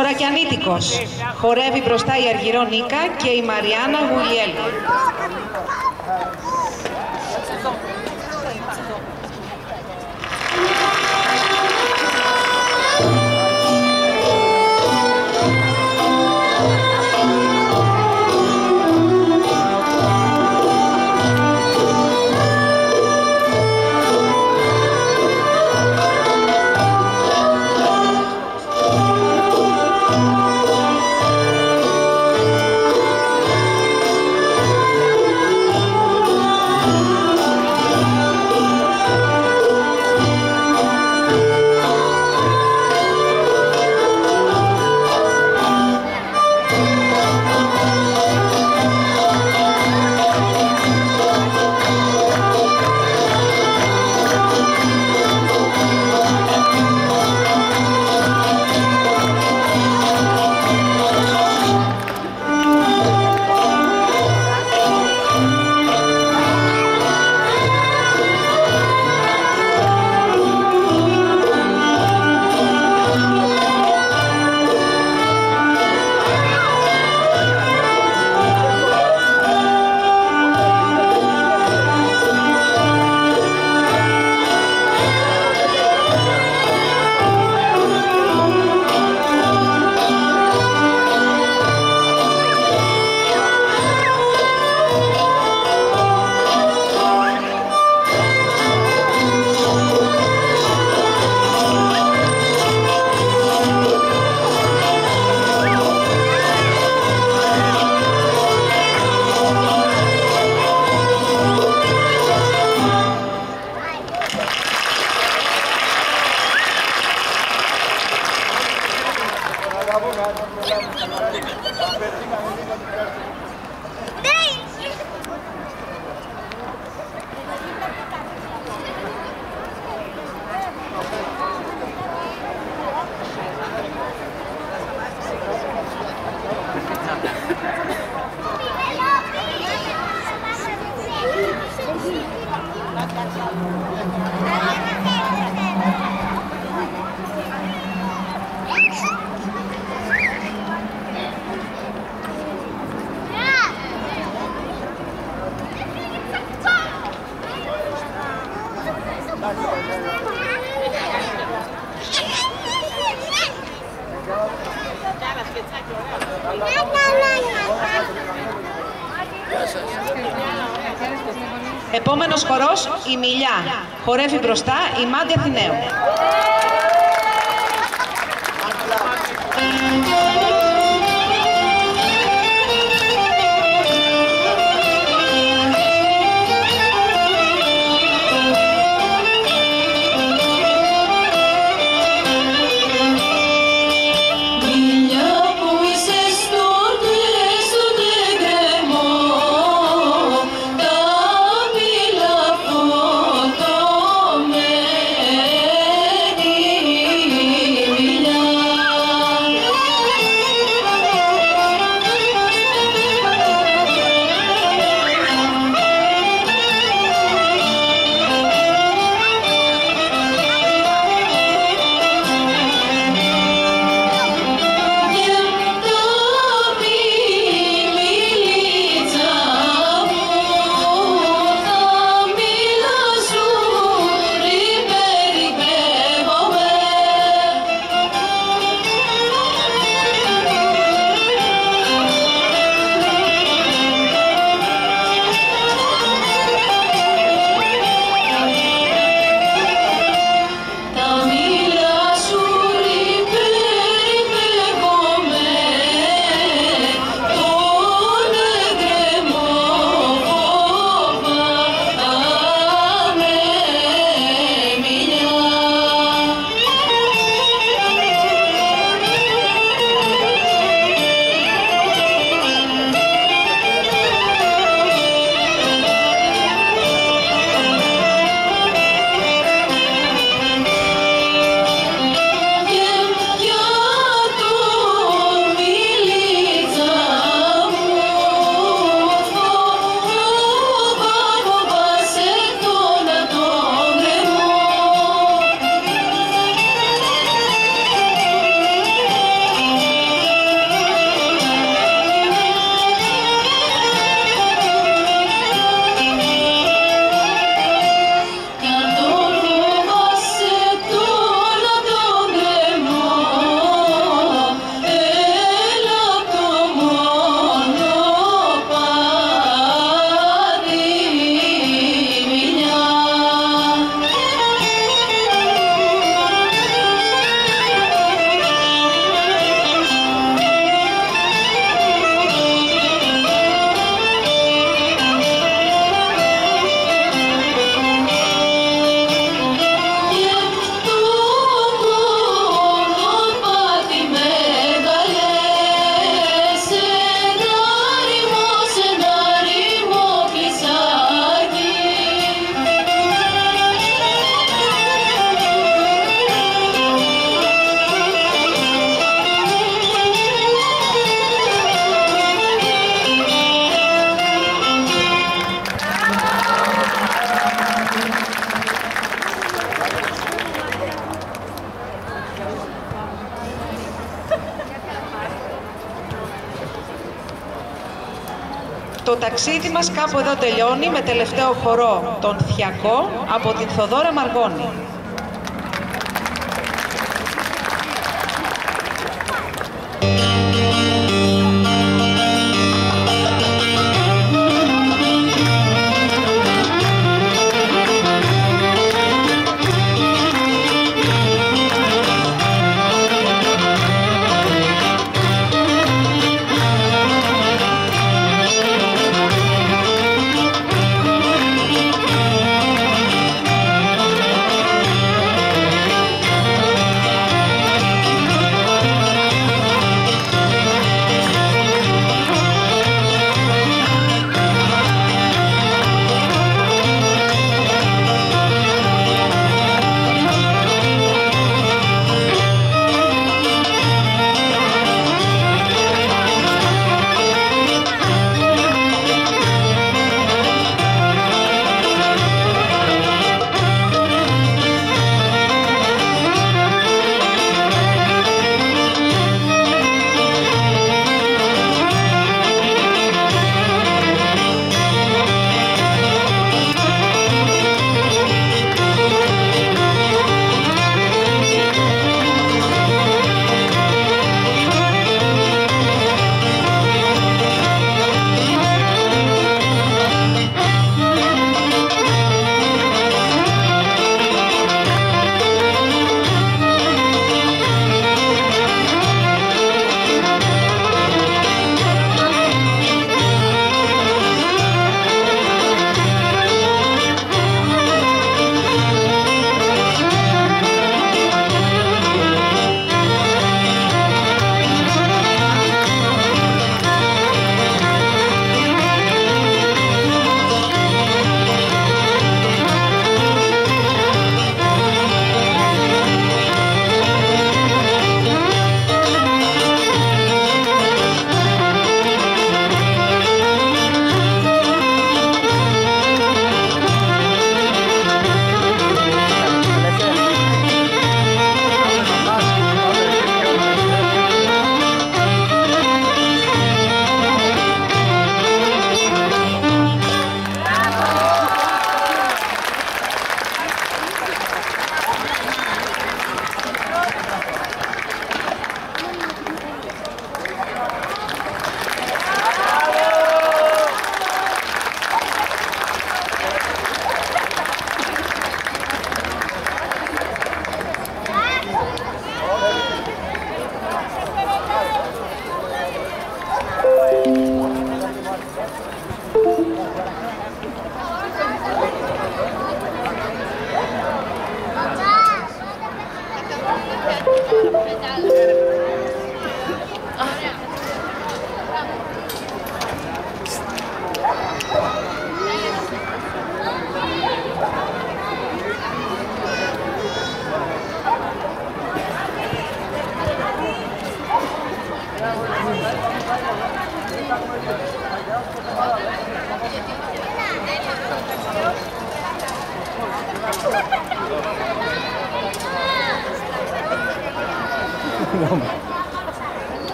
Χωρακιανίτικος. Χορεύει μπροστά η Αργυρό Νίκα και η Μαριάννα Γουλιέλου. Επόμενος χορός, η Μιλιά. Χορεύει μπροστά η Μάντη Αθηναίου. Thank you. ταξίδι μας κάπου εδώ τελειώνει με τελευταίο χορό τον Θιακό από την Θοδόρα Μαργώνη.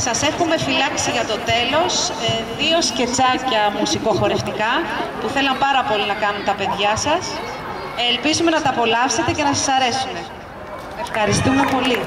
Σας έχουμε φυλάξει για το τέλος 2 σκετσάκια μουσικοχορευτικά που θέλαν πάρα πολύ να κάνουν τα παιδιά σας. Ελπίζουμε να τα απολαύσετε και να σας αρέσουν. Ευχαριστούμε πολύ.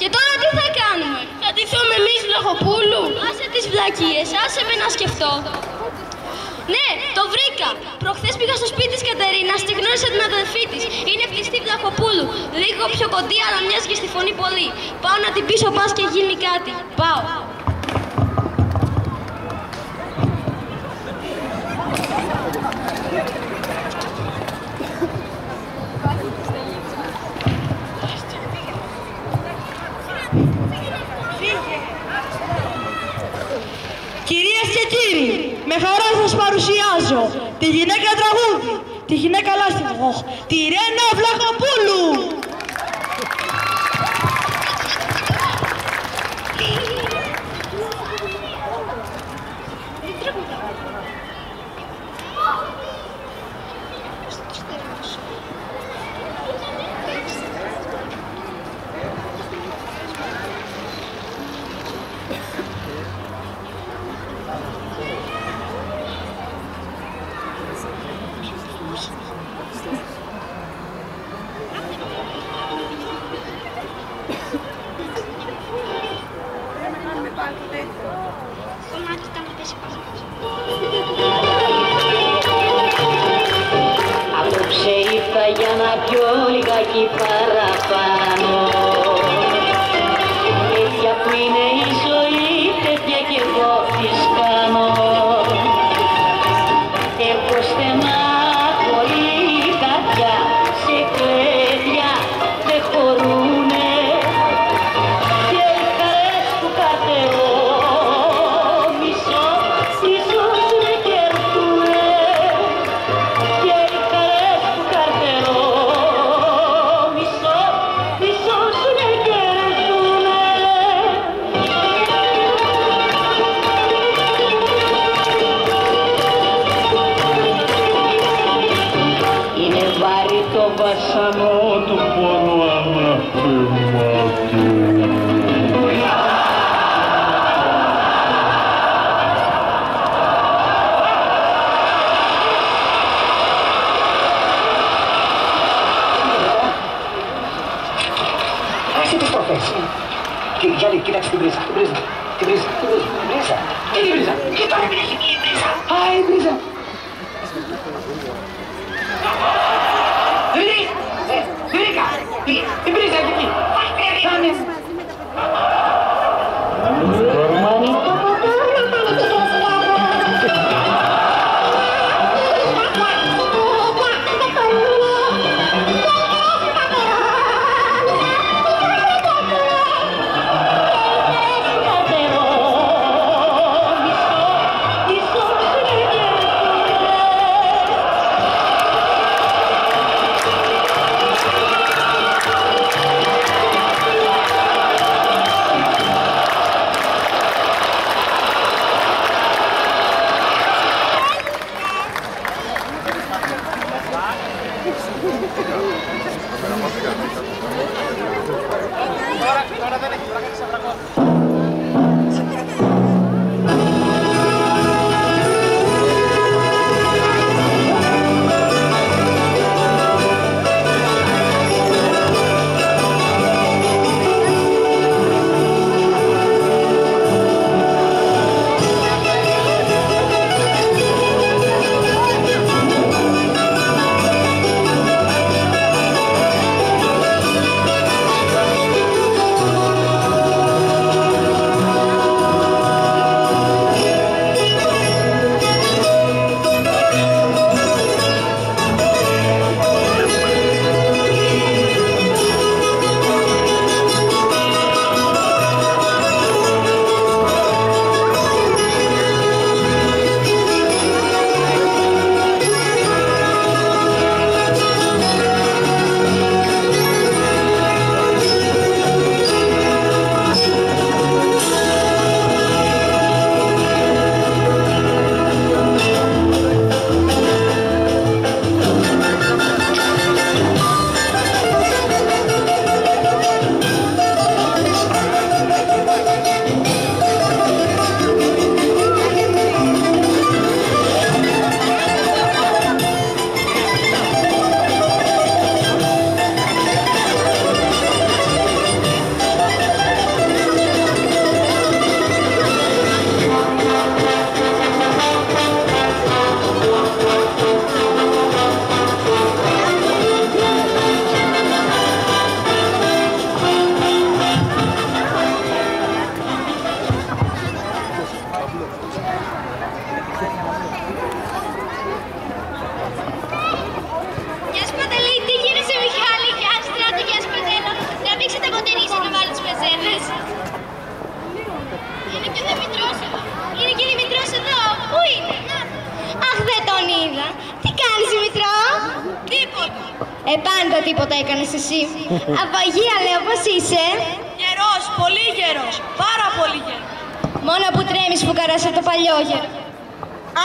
Και τώρα τι θα κάνουμε? Θα ντυθούμε εμείς Βλαχοπούλου? Άσε τις βλακίες, άσε με να σκεφτώ. Ναι, το βρήκα! Προχθές πήγα στο σπίτι της Κατερίνας και γνώρισα την αδελφή της. Είναι κλειστή Βλαχοπούλου. Λίγο πιο κοντή, αλλά μοιάζει και στη φωνή πολύ. Πάω να την πείσω, πας και γίνει κάτι. Πάω. Κυρίες και κύριοι, με χαρά σας παρουσιάζω τη γυναίκα τραγούδι, τη γυναίκα λάστιχο, τη Ρένα Βλαχοπούλου. Απόψε ήρθα για να πιω λιγάκι παραπάνω. Τέτοια που είναι η ζωή, τέτοια κι εγώ τις κάνω. Έχω στενά πολύ καρδιά, σε κλαίδια δεν χωρούνε. Και οι χαρές που καρτερώ, μισό με κερδούνε. Και οι χαρές που καρτερώ, μισό με κερδούνε. Είναι βάρη το βασανό του πόνου αναθεμάτου. Άσε τις τροφές. Γιάννη, κοίταξε την πρίζα, την πρίζα, την πρίζα, την πρίζα, την πρίζα. Και την πρίζα. Κοίτα, ρε παιδί, η πρίζα. Α, η πρίζα. Βρήκα, την πρίζα εκεί. Κάνε. Καρτερώ, μισό με κερδούνε. Τώρα δεν έχει, τώρα κάνει αυραγό. Πάντα τίποτα έκανες εσύ. Απαγία λέω, πώς είσαι? Γερός, πολύ γερός, πάρα πολύ γερός. Μόνο που τρέμεις που καράσε το παλιό γερο.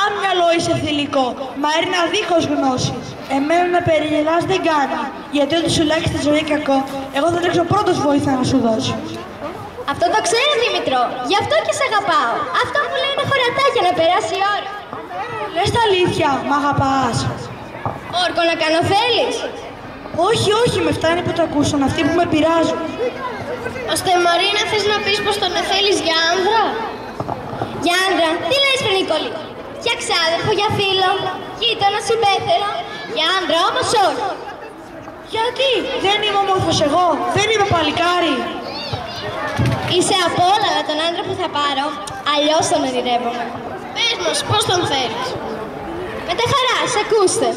Αν μυαλό είσαι θηλυκό, μα έρνα δίχως γνώση. Εμένα να περιγελάς δεν κάνει, γιατί ό,τι σου λέξει στη ζωή κακό, εγώ θα τρέξω πρώτος βοήθεια να σου δώσω. Αυτό το ξέρω, Δήμητρο, γι' αυτό και σε αγαπάω. Αυτό που λέει είναι χωρατάκια να περάσει η ώρα. Λες τα αλήθεια, μ' αγαπάς. Όρκο να κάνω θέλεις? Όχι, όχι, με φτάνει που το ακούσαν αυτοί που με πειράζουν. Ώστε Μαρίνα θες να πεις πως τον θέλεις για άνδρα? Για άνδρα, τι λες πριν Νικόλη? Για ξάδερφο, για φίλο, γείτονα, συμπέθερο. Για άνδρα όμως όχι. Γιατί, δεν είμαι όμορφος εγώ, δεν είμαι παλικάρι. Είσαι από όλα, αλλά τον άντρα που θα πάρω, αλλιώς τον ονειρεύομαι. Πες μας, πώς τον θέλεις? Με τα χαράς, ακούστε.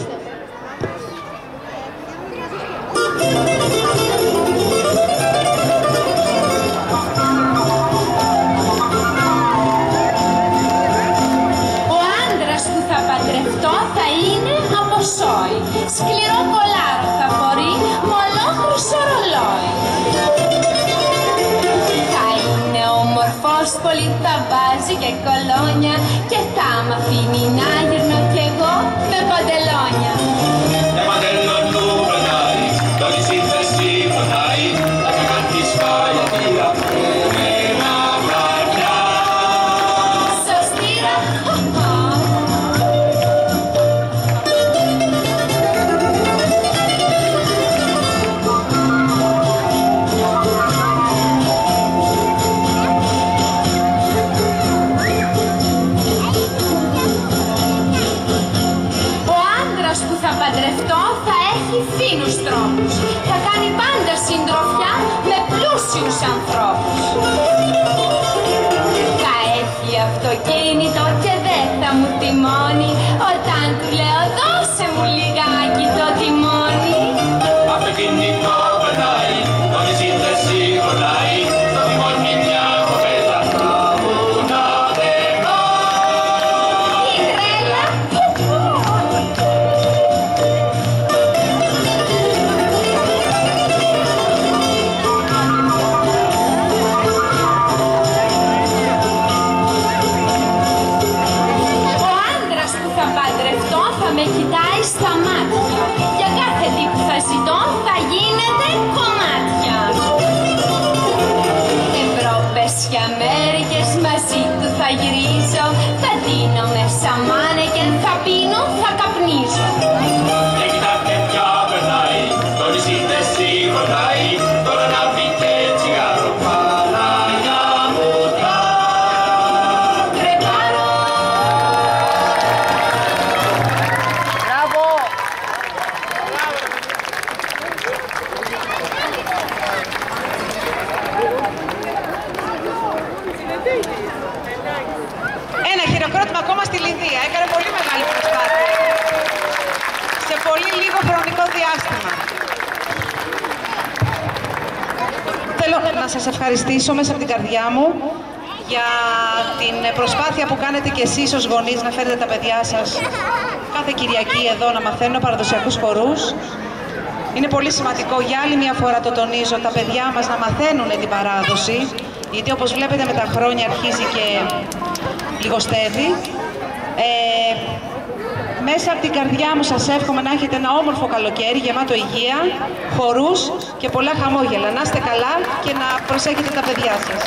Ο άντρας που θα παντρευτώ θα είναι από σόι. Σκληρό κολάρο θα φορεί με ολόχρυσο ρολόι. Θα είναι όμορφος, πολύ θα βάζει και κολόνια και θα μ' αφήνει να γυρνώ κι εγώ με παντελόνια. Τα παντελόνια του περνάει, το νησί θα συμφωνάει, θα με κάτι σπάλια τύρα που με ένα βράδια. Σωστήρα, παντρευτώ θα έχει φίνους τρόπους. Θα κάνει πάντα συντροφιά με πλούσιους ανθρώπους. Θα έχει αυτοκίνητο και δεν θα μου τιμώνει. Όταν του λέω δώσε μου λιγάκι το τιμόνι. Αυτοκίνητο περνάει, το νησί δεν σηκωνάει, το τιμόνι μια κοπέλα θα μου να δεχώ. Η τρέλα. Ο άντρας που θα παντρευτώ θα με κοιτάει στα μάτια. Για κάθε τι σας ευχαριστήσω μέσα από την καρδιά μου για την προσπάθεια που κάνετε κι εσείς ως γονείς να φέρετε τα παιδιά σας κάθε Κυριακή εδώ να μαθαίνουν παραδοσιακούς χορούς. Είναι πολύ σημαντικό, για άλλη μια φορά το τονίζω, τα παιδιά μας να μαθαίνουν την παράδοση, γιατί όπως βλέπετε με τα χρόνια αρχίζει και λιγοστεύει. Μέσα από την καρδιά μου σας εύχομαι να έχετε ένα όμορφο καλοκαίρι γεμάτο υγεία, χορούς και πολλά χαμόγελα. Να είστε καλά και να προσέχετε τα παιδιά σας.